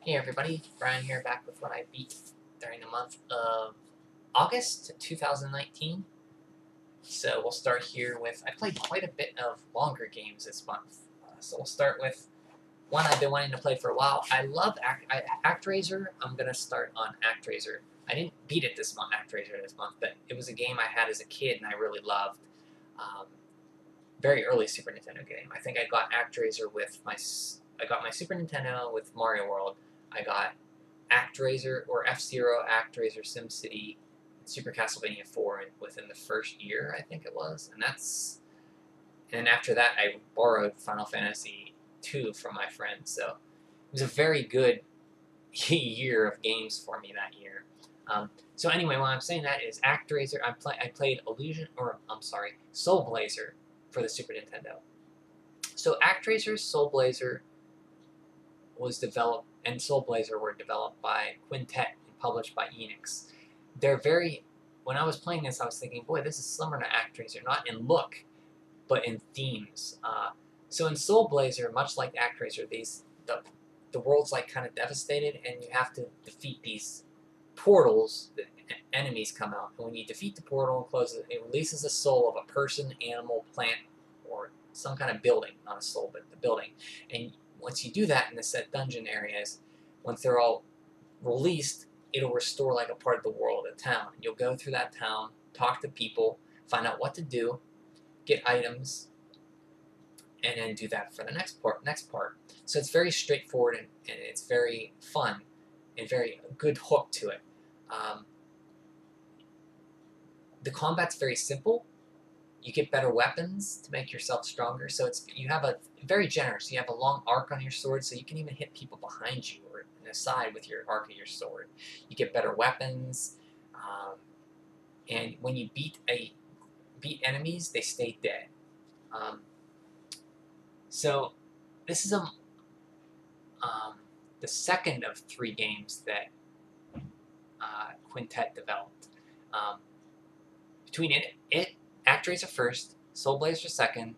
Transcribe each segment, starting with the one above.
Hey everybody, Brian here, back with what I beat during the month of August 2019. So we'll start here with, I played quite a bit of longer games this month. So we'll start with one I've been wanting to play for a while. I love ActRaiser. I'm going to start on ActRaiser. I didn't beat it this month, ActRaiser this month, but it was a game I had as a kid and I really loved. Very early Super Nintendo game. I think I got ActRaiser with my Super Nintendo with Mario World. I got ActRaiser or F-Zero, ActRaiser, SimCity, Super Castlevania 4 within the first year, I think it was. And then after that, I borrowed Final Fantasy 2 from my friend. So it was a very good year of games for me that year. So anyway, while I'm saying that is ActRaiser. I played Soul Blazer for the Super Nintendo. So ActRaiser, Soul Blazer was developed, and Soul Blazer were developed by Quintet and published by Enix. They're very. When I was playing this, I was thinking, boy, this is similar to ActRaiser, not in look, but in themes. So in Soul Blazer, much like ActRaiser, the world's like kind of devastated, and you have to defeat these portals. The enemies come out, and when you defeat the portal and close it, it releases the soul of a person, animal, plant, or some kind of building. Not a soul, but the building. And once you do that in the set dungeon areas, once they're all released, it'll restore like a part of the world, a town. You'll go through that town, talk to people, find out what to do, get items, and then do that for the next part. So it's very straightforward and it's very fun and very good hook to it. The combat's very simple. You get better weapons to make yourself stronger. So you have a very generous. You have a long arc on your sword, so you can even hit people behind you or in the side with your arc of your sword. You get better weapons, and when you beat enemies, they stay dead. So this is the second of 3 games that Quintet developed. Between ActRaiser first, Soul Blazer second,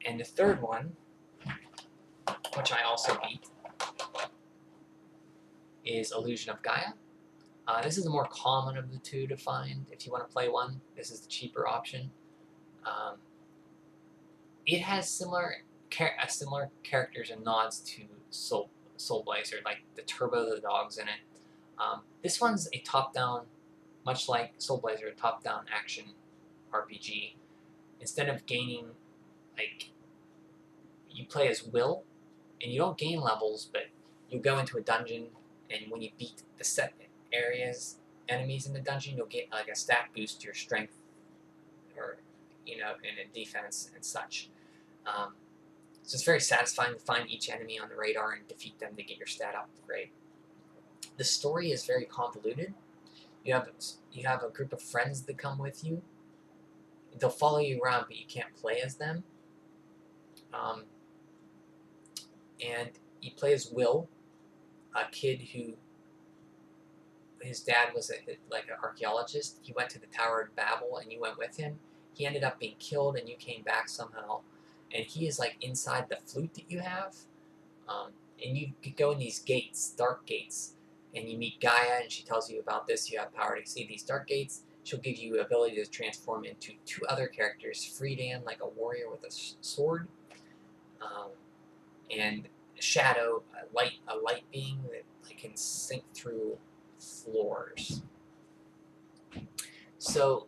and the third one, which I also beat, is Illusion of Gaia. This is the more common of the two to find if you want to play one. This is the cheaper option. It has similar characters and nods to Soul Blazer, like the Turbo the dogs in it. This one's a top-down, much like Soul Blazer, a top-down action RPG. Instead of gaining, like, you play as Will, and you don't gain levels, but you go into a dungeon, and when you beat the set enemies in the dungeon, you'll get like a stat boost to your strength, or in a defense and such. So it's very satisfying to find each enemy on the radar and defeat them to get your stat upgrade. The story is very convoluted. You have a group of friends that come with you. They'll follow you around, but you can't play as them. And you play as Will, a kid who his dad was like an archaeologist. He went to the Tower of Babel, and you went with him. He ended up being killed, and you came back somehow. And he is like inside the flute that you have. And you could go in these gates, dark gates, and you meet Gaia, and she tells you about this. You have power to see these dark gates. She'll give you ability to transform into 2 other characters, Freedan, like a warrior with a sword, and Shadow, a light being that can sink through floors. So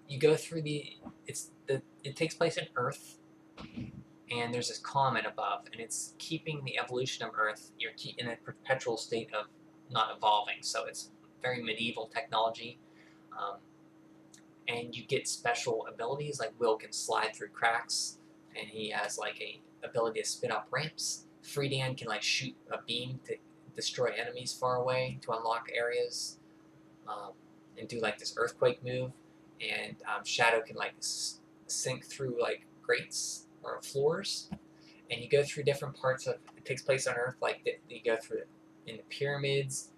you go through it takes place in Earth, and there's this comet above, and it's keeping the evolution of Earth. You're in a perpetual state of not evolving, so it's very medieval technology. And you get special abilities, like Will can slide through cracks, and he has like a ability to spin up ramps. Freedan can like shoot a beam to destroy enemies far away to unlock areas, and do like this earthquake move. And Shadow can like sink through like grates or floors, and you go through different parts of. It takes place on Earth, like you go through in the pyramids,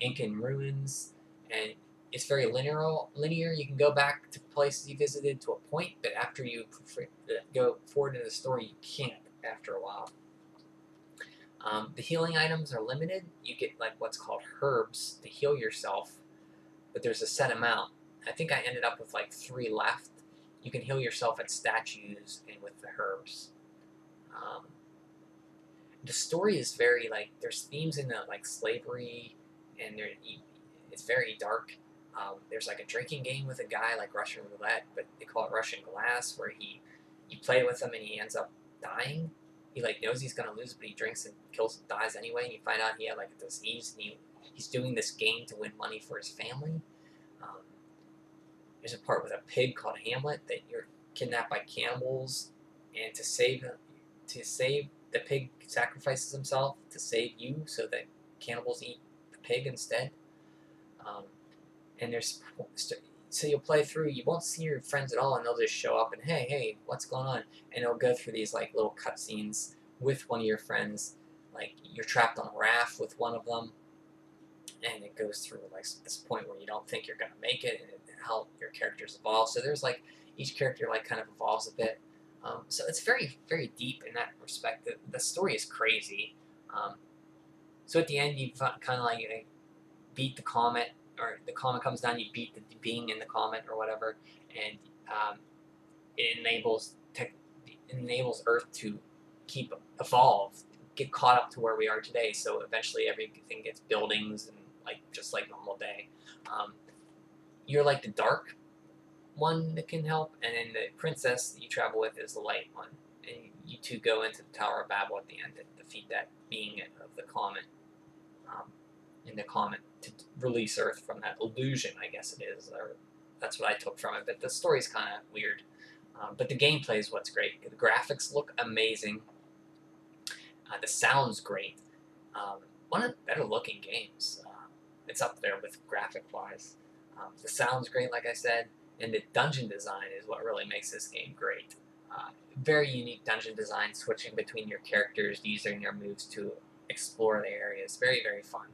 Incan ruins, and it's very linear. You can go back to places you visited to a point, but after you go forward in the story, you can't after a while. The healing items are limited. You get like what's called herbs to heal yourself, but there's a set amount. I think I ended up with like 3 left. You can heal yourself at statues and with the herbs. Um, the story is very like there's themes in the like slavery, and it's very dark. There's like a drinking game with a guy like Russian roulette, but they call it Russian glass, where you play with him and he ends up dying. He like knows he's gonna lose, but he drinks and dies anyway. And you find out he had like a disease, and he's doing this game to win money for his family. Um, there's a part with a pig called Hamlet that you're kidnapped by cannibals, and to save the pig sacrifices himself to save you, so that cannibals eat the pig instead. Um, and so you'll play through. You won't see your friends at all, and they'll just show up and hey, what's going on? And it'll go through these like little cutscenes with one of your friends. Like you're trapped on a raft with one of them, and it goes through like this point where you don't think you're gonna make it, and how your characters evolve. So there's like each character like kind of evolves a bit. So it's very very deep in that respect. The story is crazy. So at the end you kind of like beat the comet, or the comet comes down, you beat the being in the comet or whatever, and it enables Earth to evolve, get caught up to where we are today. So eventually everything gets buildings and like just like normal day. You're like the dark one that can help, and then the princess that you travel with is the light one, and you two go into the Tower of Babel at the end to defeat that being of the comet. In the comet to release Earth from that illusion, I guess it is, or that's what I took from it. But the story's kind of weird. But the gameplay is what's great. The graphics look amazing. The sound's great. One of the better looking games. It's up there with graphic-wise. The sound's great, like I said, and the dungeon design is what really makes this game great. Very unique dungeon design, switching between your characters, using their moves to explore the areas. Very, very fun.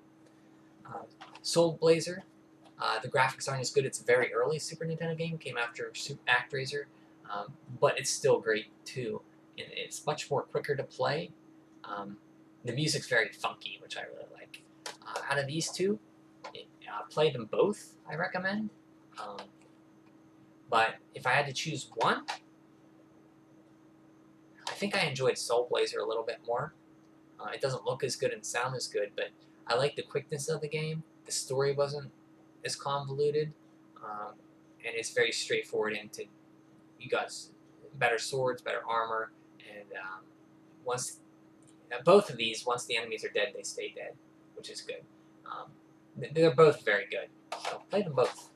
Soul Blazer, the graphics aren't as good. It's a very early Super Nintendo game, came after ActRaiser, but it's still great too. And it's much more quicker to play. The music's very funky, which I really like. Out of these two, play them both, I recommend. But if I had to choose one, I think I enjoyed Soul Blazer a little bit more. It doesn't look as good and sound as good, but I like the quickness of the game. The story wasn't as convoluted, and it's very straightforward. Into you got better swords, better armor, and both of these, once the enemies are dead, they stay dead, which is good. They're both very good, so play them both.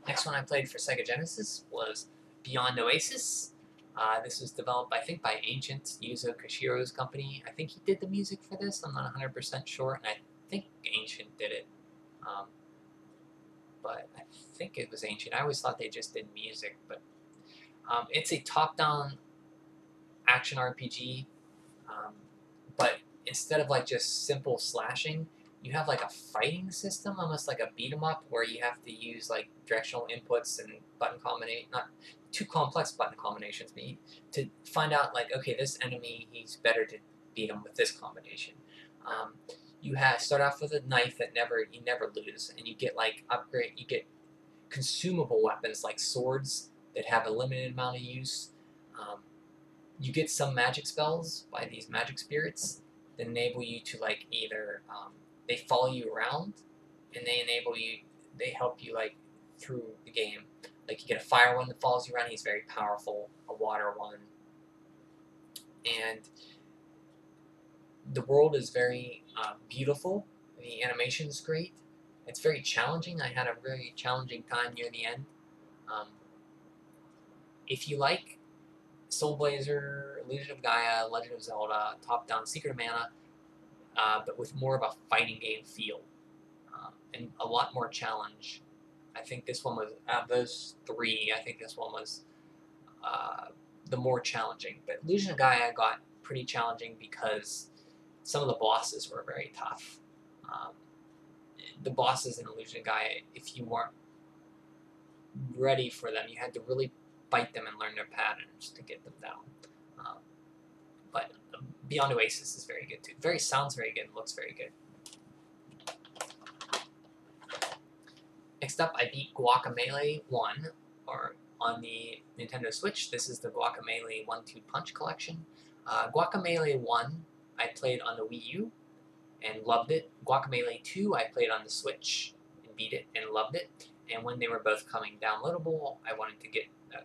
Next one I played for Sega Genesis was Beyond Oasis. This was developed, I think, by Ancient, Yuzo Koshiro's company. I think he did the music for this. I'm not 100% sure, and I think Ancient did it. But I think it was Ancient. I always thought they just did music, but it's a top-down action RPG, but instead of like just simple slashing, you have like a fighting system, almost like a beat 'em up, where you have to use like directional inputs and button combination, not too complex button combinations, but to find out like, okay, this enemy, he's better to beat him with this combination. You start off with a knife that you never lose, and you get like you get consumable weapons like swords that have a limited amount of use. You get some magic spells by these magic spirits that enable you to like either they follow you around, and they help you like through the game. Like you get a fire one that follows you around, he's very powerful, a water one. And the world is very beautiful, the animation is great, it's very challenging. I had a very challenging time near the end. If you like Soul Blazer, Illusion of Gaia, Legend of Zelda, top-down Secret of Mana, but with more of a fighting game feel, and a lot more challenge. I think this one was, out of those three, I think this one was the more challenging. But Illusion of Gaia got pretty challenging because some of the bosses were very tough. The bosses in Illusion of Gaia, if you weren't ready for them, you had to really fight them and learn their patterns to get them down. but Beyond Oasis is very good too. Sounds very good, looks very good. Next up, I beat Guacamelee 1, or on the Nintendo Switch. This is the Guacamelee 1-2 Punch collection. Guacamelee 1, I played on the Wii U and loved it. Guacamelee 2, I played on the Switch and beat it and loved it. And when they were both coming downloadable, I wanted to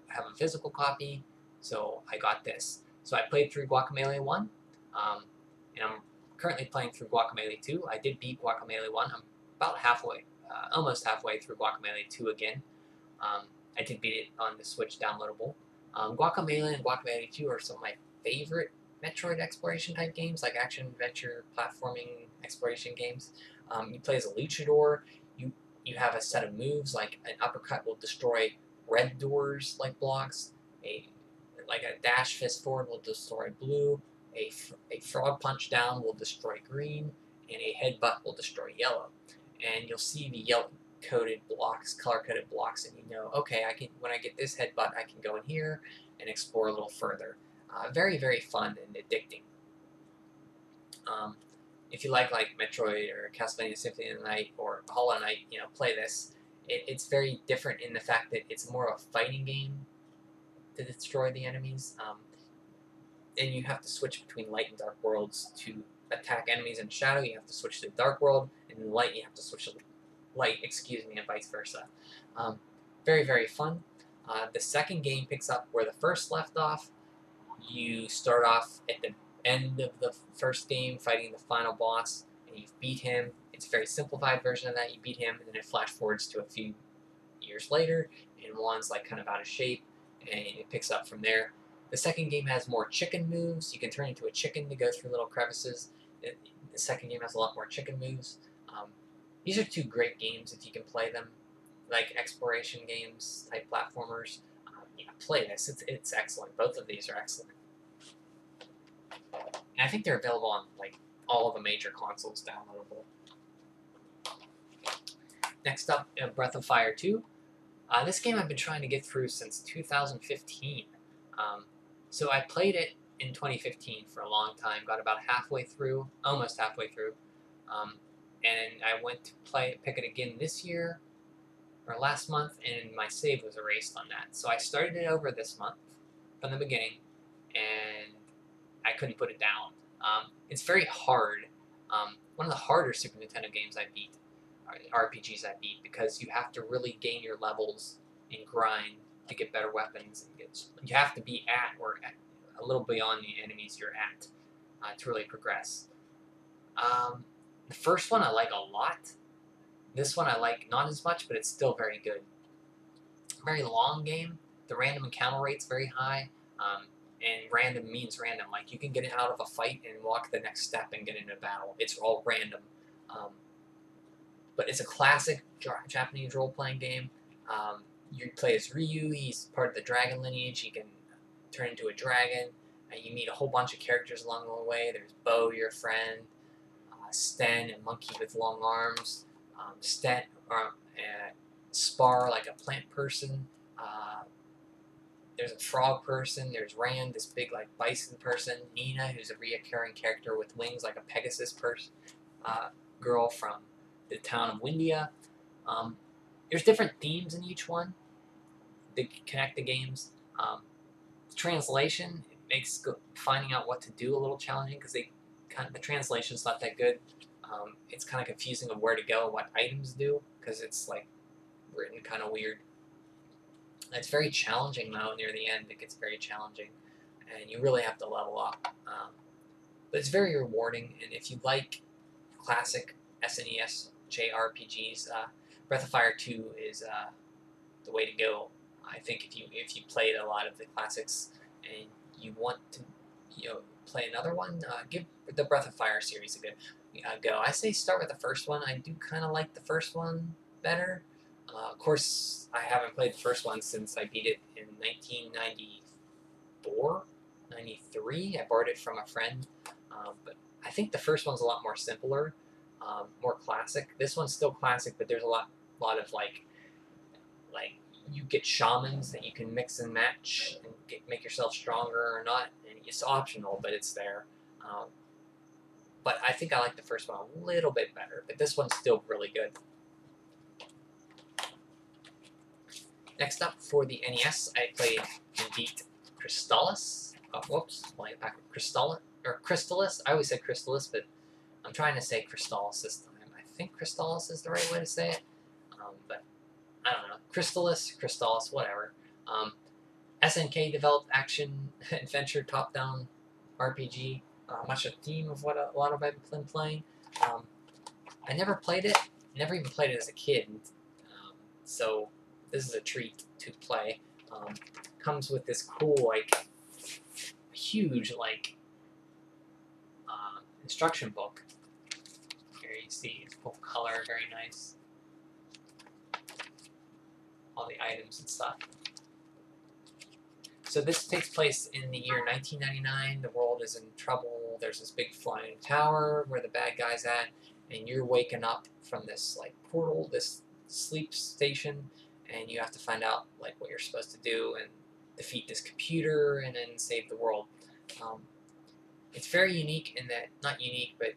have a physical copy, so I got this. So I played through Guacamelee 1, and I'm currently playing through Guacamelee 2. I did beat Guacamelee 1. I'm about halfway, almost halfway through Guacamelee 2 again. I did beat it on the Switch downloadable. Guacamelee and Guacamelee 2 are some of my favorite Metroid exploration type games, like action, adventure, platforming exploration games. You play as a luchador. You have a set of moves, like an uppercut will destroy red doors like blocks. Like a dash fist forward will destroy blue. A frog punch down will destroy green, and a headbutt will destroy yellow. And you'll see the yellow coded blocks, color coded blocks, and you know, okay, when I get this headbutt, I can go in here and explore a little further. Very, very fun and addicting. If you like Metroid or Castlevania Symphony of the Night or Hollow Knight, play this. It's very different in the fact that it's more of a fighting game to destroy the enemies. And you have to switch between light and dark worlds to attack enemies in shadow. You have to switch to dark world, and in light you have to switch to light, and vice versa. Very, very fun. The second game picks up where the first left off. You start off at the end of the first game fighting the final boss, and you beat him. It's a very simplified version of that. You beat him, and then it flash forwards to a few years later, and Juan's like kind of out of shape, and it picks up from there. The second game has more chicken moves. You can turn into a chicken to go through little crevices. The second game has a lot more chicken moves. These are two great games if you can play them, like exploration games, type platformers. Play this. It's excellent. Both of these are excellent. And I think they're available on all of the major consoles downloadable. Next up, Breath of Fire 2. This game I've been trying to get through since 2015. So I played it in 2015 for a long time, got about halfway through, almost halfway through, and I went to pick it again this year, or last month, and my save was erased on that. So I started it over this month, from the beginning, and I couldn't put it down. It's very hard. One of the harder Super Nintendo games I beat, or RPGs I beat, because you have to really gain your levels and grind to get better weapons, and you have to be at or a little beyond the enemies you're at to really progress. The first one I like a lot. This one I like not as much, but it's still very good. Very long game. The random encounter rate's very high, and random means random. Like you can get out of a fight and walk the next step and get into battle. It's all random. But it's a classic Japanese role-playing game. You play as Ryu. He's part of the dragon lineage. He can turn into a dragon. You meet a whole bunch of characters along the way. There's Bo, your friend, Sten, a monkey with long arms, Spar, like a plant person. There's a frog person. There's Rand, this big bison person. Nina, who's a reoccurring character with wings like a Pegasus person, girl from the town of Windia. There's different themes in each one that connect the games. Translation makes finding out what to do a little challenging because the translation's not that good. It's kind of confusing of where to go and what items do because it's written kind of weird. It's very challenging though. Near the end, it gets very challenging, and you really have to level up. But it's very rewarding, and if you like classic SNES JRPGs, Breath of Fire 2 is the way to go. I think if you played a lot of the classics and you want to play another one, give the Breath of Fire series a good go. I say start with the first one. I do kind of like the first one better. Of course, I haven't played the first one since I beat it in 1994, 93. I borrowed it from a friend, but I think the first one's a lot more simpler, more classic. This one's still classic, but there's a lot of you get shamans that you can mix and match and make yourself stronger or not, and It's optional, but it's there. But I think I like the first one a little bit better, but this one's still really good. Next up, for the NES, I played and beat Crystalis. Oh, whoops, back. Crystalis. I always say Crystalis, but I'm trying to say Crystalis this time. I think Crystalis is the right way to say it, but I don't know. Crystalis, whatever. SNK developed action adventure top-down RPG. Much a theme of what a lot of I've been playing. I never played it. Never even played it as a kid. So this is a treat to play. Comes with this cool, like, huge, like, instruction book. Here you see it's full color, very nice. All the items and stuff. So this takes place in the year 1999. The world is in trouble. There's this big flying tower where the bad guy's at, and you're waking up from this like portal, this sleep station, and you have to find out like what you're supposed to do and defeat this computer and then save the world. It's very unique in that, not unique, but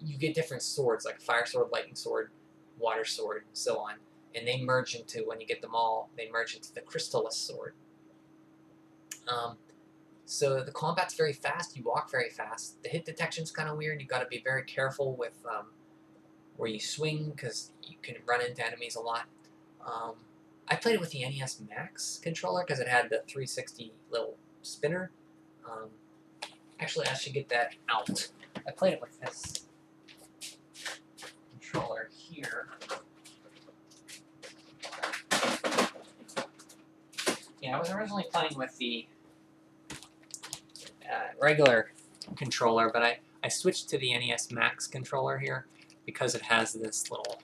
you get different swords, like fire sword, lightning sword, water sword, and so on, and they merge into, when you get them all, they merge into the Crystalis sword. So the combat's very fast, you walk very fast. The hit detection's kind of weird, you gotta be very careful with where you swing, because you can run into enemies a lot. I played it with the NES Max controller, because it had the 360 little spinner. Actually, I should get that out. I played it with this controller here. Yeah, I was originally playing with the regular controller, but I switched to the NES Max controller here because it has this little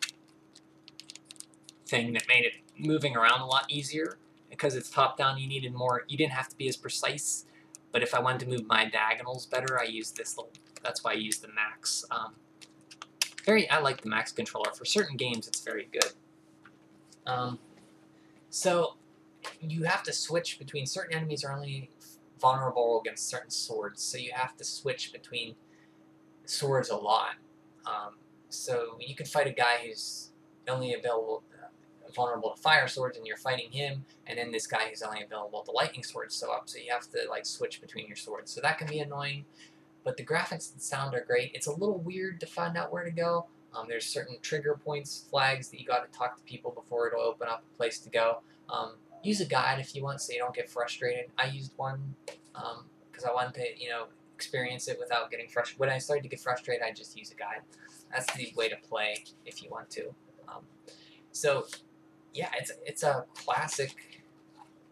thing that made it moving around a lot easier. Because it's top down, you needed more. You didn't have to be as precise, but if I wanted to move my diagonals better, I used this little. That's why I used the Max. I like the Max controller for certain games. It's very good. So you have to switch between certain enemies are only vulnerable against certain swords, so you have to switch between swords a lot. So you can fight a guy who's only vulnerable to fire swords, and you're fighting him, and then this guy who's only available to lightning swords, so you have to like switch between your swords. So that can be annoying, but the graphics and sound are great. It's a little weird to find out where to go. There's certain trigger points, flags that you got to talk to people before it'll open up a place to go. Use a guide if you want, so you don't get frustrated. I used one because I wanted to, experience it without getting frustrated. When I started to get frustrated, I just use a guide. That's the way to play if you want to. So, yeah, it's a classic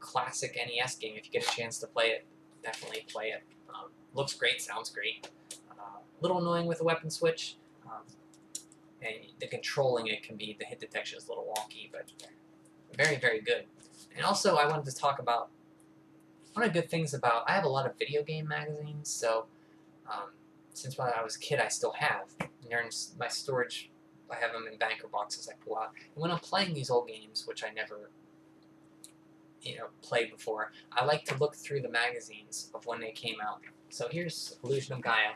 NES game. If you get a chance to play it, definitely play it. Looks great, sounds great. A little annoying with the weapon switch, and the controlling it can be, the hit detection is a little wonky, but very, very good. And also, I wanted to talk about one of the good things about, I have a lot of video game magazines, so since when I was a kid, I still have. And they're in my storage. I have them in banker boxes I pull out. And when I'm playing these old games, which I never, played before, I like to look through the magazines of when they came out. So here's Illusion of Gaia.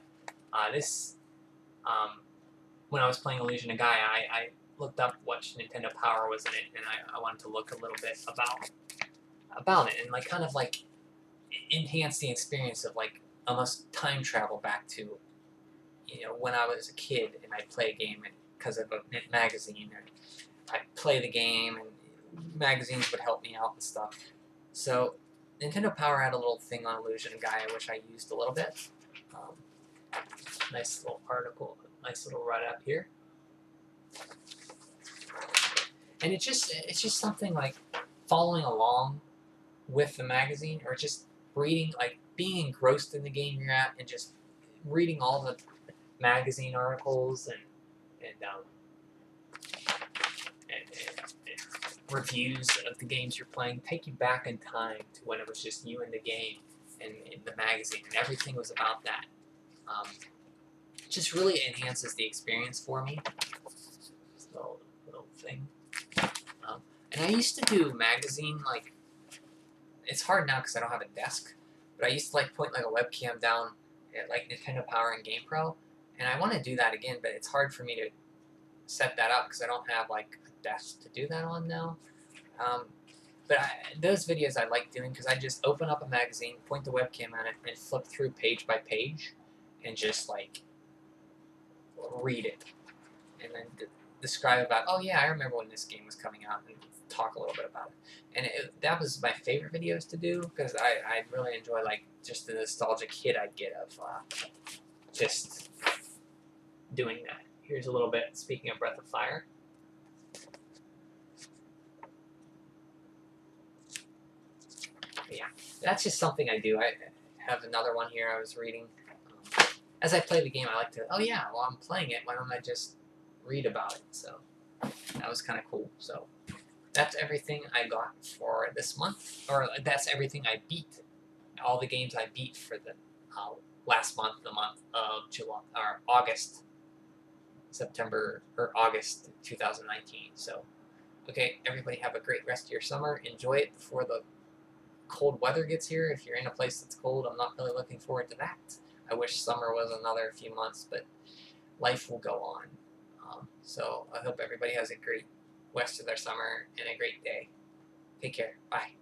When I was playing Illusion of Gaia, I looked up what Nintendo Power was in it, and I wanted to look a little bit about it, and kind of enhance the experience of almost time travel back to when I was a kid and I'd play a game because of a magazine, and I'd play the game and magazines would help me out and stuff. So Nintendo Power had a little thing on Illusion of Gaia which I used a little bit. Nice little article, nice little write-up here. And it's just something like following along with the magazine, or just reading, being engrossed in the game you're at, and just reading all the magazine articles and reviews of the games you're playing take you back in time to when it was just you and the game and the magazine, and everything was about that. It just really enhances the experience for me. This little thing. And I used to do magazine, it's hard now because I don't have a desk, but I used to like point like a webcam down at like Nintendo Power and GamePro, and I want to do that again, but it's hard for me to set that up because I don't have like a desk to do that on now. But those videos I like doing because I just open up a magazine, point the webcam at it, and flip through page by page, and just like read it, and then describe about, oh yeah, I remember when this game was coming out, and talk a little bit about it. And that was my favorite videos to do because I really enjoy like just the nostalgic hit I'd get of just doing that. Here's a little bit, speaking of Breath of Fire. But yeah, that's just something I do. I have another one here I was reading. As I play the game, I like to, oh yeah, well I'm playing it, why don't I just read about it? So that was kind of cool. So that's everything I got for this month, or that's everything I beat. All the games I beat for the last month, the month of July, or August, September, or August 2019. So, okay, everybody have a great rest of your summer. Enjoy it before the cold weather gets here. If you're in a place that's cold, I'm not really looking forward to that. I wish summer was another few months, but life will go on. So I hope everybody has a great rest of their summer and a great day. Take care. Bye.